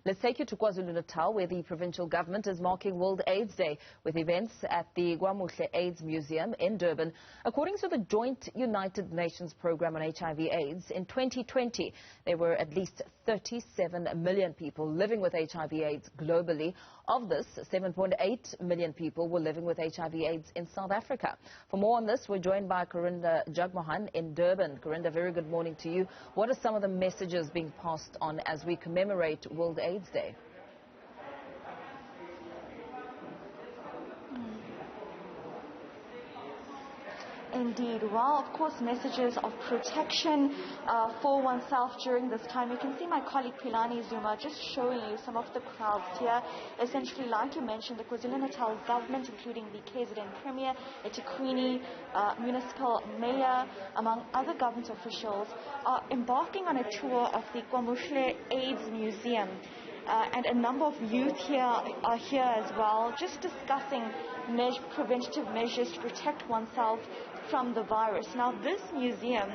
Let's take you to KwaZulu-Natal, where the provincial government is marking World AIDS Day with events at the KwaMuhle Aids Museum in Durban. According to the joint United Nations program on HIV/AIDS, in 2020, there were at least 37 million people living with HIV/AIDS globally. Of this, 7.8 million people were living with HIV/AIDS in South Africa. For more on this, we're joined by Karinda Jagmohan in Durban. Karinda, very good morning to you. What are some of the messages being passed on as we commemorate World AIDS Day? Indeed. Well, of course, messages of protection for oneself during this time. You can see my colleague Pilani Zuma just showing you some of the crowds here. Essentially, like you mentioned, the KwaZulu-Natal government, including the KZN Premier, eThekwini municipal mayor, among other government officials, are embarking on a tour of the KwaMuhle Aids Museum. And a number of youth here are here as well, just discussing preventative measures to protect oneself from the virus. Now, this museum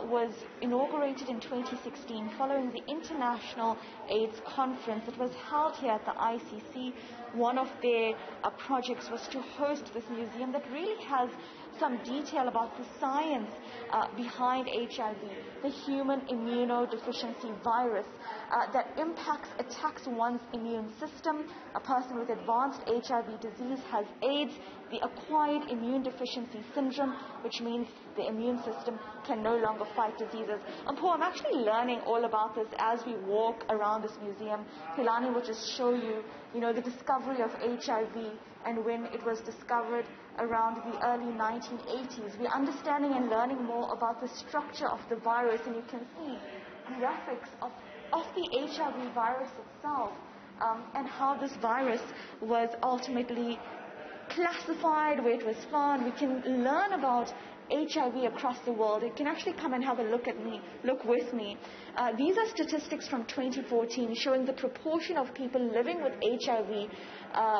was inaugurated in 2016 following the International AIDS Conference. It was held here at the ICC. One of their projects was to host this museum that really has some detail about the science behind HIV, the human immunodeficiency virus that attacks one's immune system. A person with advanced HIV disease has AIDS, the acquired immune deficiency syndrome, which means the immune system can no longer fight diseases. And Paul, I'm actually learning all about this as we walk around this museum. Pilani will just show you, the discovery of HIV and when it was discovered around the early 1980s. We're understanding and learning more about the structure of the virus, and you can see graphics of the HIV virus itself and how this virus was ultimately classified, where it was found. We can learn about HIV across the world. You can actually come and have a look with me. These are statistics from 2014 showing the proportion of people living with HIV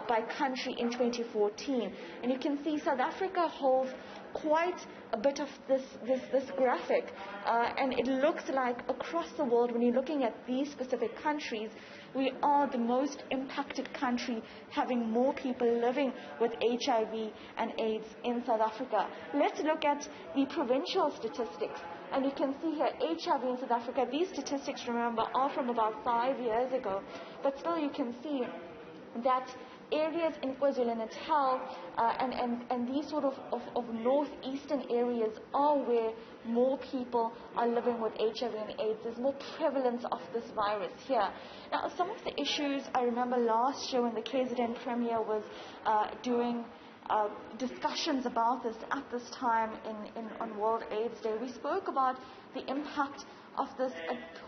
by country in 2014. And you can see South Africa holds quite a bit of this graphic, and it looks like across the world, when you're looking at these specific countries, we are the most impacted country, having more people living with HIV and AIDS in South Africa. Let's look at the provincial statistics. And you can see here, HIV in South Africa, these statistics, remember, are from about 5 years ago. But still you can see that areas in KwaZulu-Natal and these sort of northeastern areas are where more people are living with HIV and AIDS. There's more prevalence of this virus here. Now, some of the issues, I remember last year when the KZN Premier was doing discussions about this at this time on World AIDS Day, we spoke about the impact of this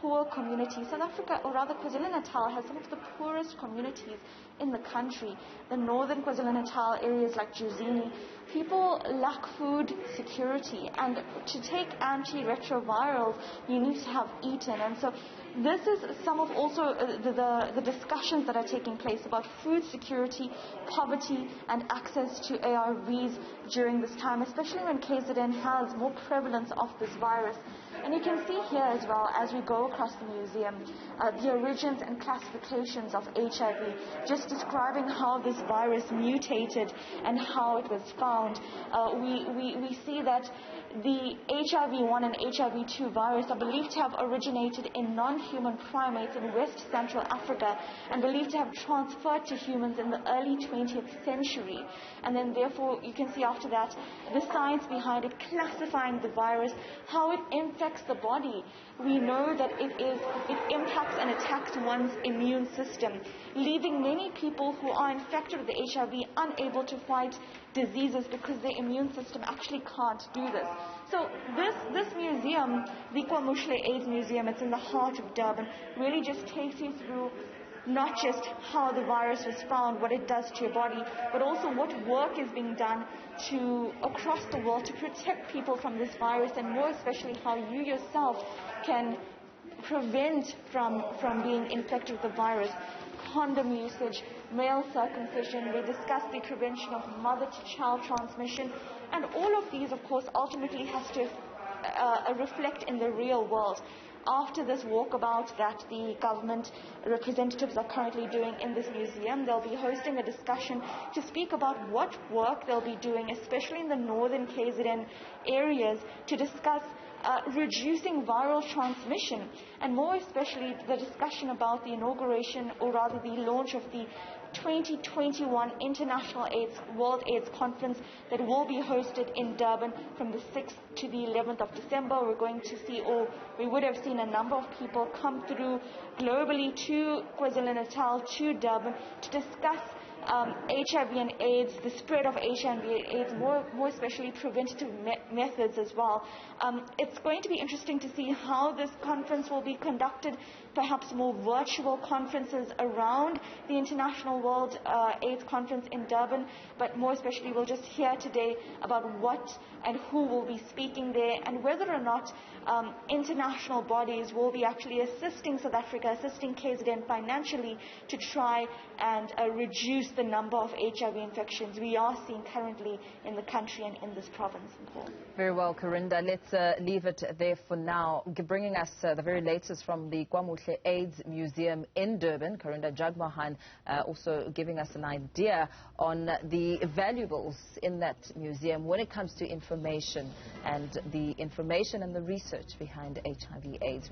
poor community. South Africa, or rather KwaZulu-Natal, has some of the poorest communities in the country. The northern KwaZulu-Natal areas like Juzini, people lack food security, and to take antiretrovirals, you need to have eaten. And so this is some of also the discussions that are taking place about food security, poverty, and access to ARVs during this time, especially when KZN has more prevalence of this virus. And you can see here as well, as we go across the museum, the origins and classifications of HIV, just describing how this virus mutated and how it was found. We see that the HIV-1 and HIV-2 virus are believed to have originated in non-human primates in West Central Africa and believed to have transferred to humans in the early 20th century. And then therefore you can see after that the science behind it, classifying the virus, how it infects the body. We know that it impacts and attacks one's immune system, leaving many people who are infected with the HIV unable to fight diseases because their immune system actually can't do this. So this museum, the KwaMuhle AIDS Museum, it's in the heart of Durban, really just takes you through not just how the virus was found, what it does to your body, but also what work is being done across the world to protect people from this virus, and more especially how you yourself can prevent from being infected with the virus. Condom usage, male circumcision, we discussed the prevention of mother-to-child transmission, and all of these, of course, ultimately has to reflect in the real world. after this walkabout that the government representatives are currently doing in this museum, they'll be hosting a discussion to speak about what work they'll be doing, especially in the northern KZN areas, to discuss reducing viral transmission, and more especially the discussion about the inauguration, or rather the launch of the 2021 International World AIDS Conference that will be hosted in Durban from the 6th to the 11th of December. We're going to see, or we would have seen, a number of people come through globally to KwaZulu-Natal, to Durban, to discuss HIV and AIDS, the spread of HIV and AIDS, more especially preventative methods as well. It's going to be interesting to see how this conference will be conducted, perhaps more virtual conferences around the International World AIDS Conference in Durban, but more especially we'll just hear today about what and who will be speaking there, and whether or not international bodies will be actually assisting South Africa, assisting KZN financially to try and reduce the number of HIV infections we are seeing currently in the country and in this province. Very well, Karinda. Let's leave it there for now. Bringing us the very latest from the KwaMuhle Aids Museum in Durban, Karinda Jagmohan also giving us an idea on the valuables in that museum when it comes to information and the research behind HIV/AIDS.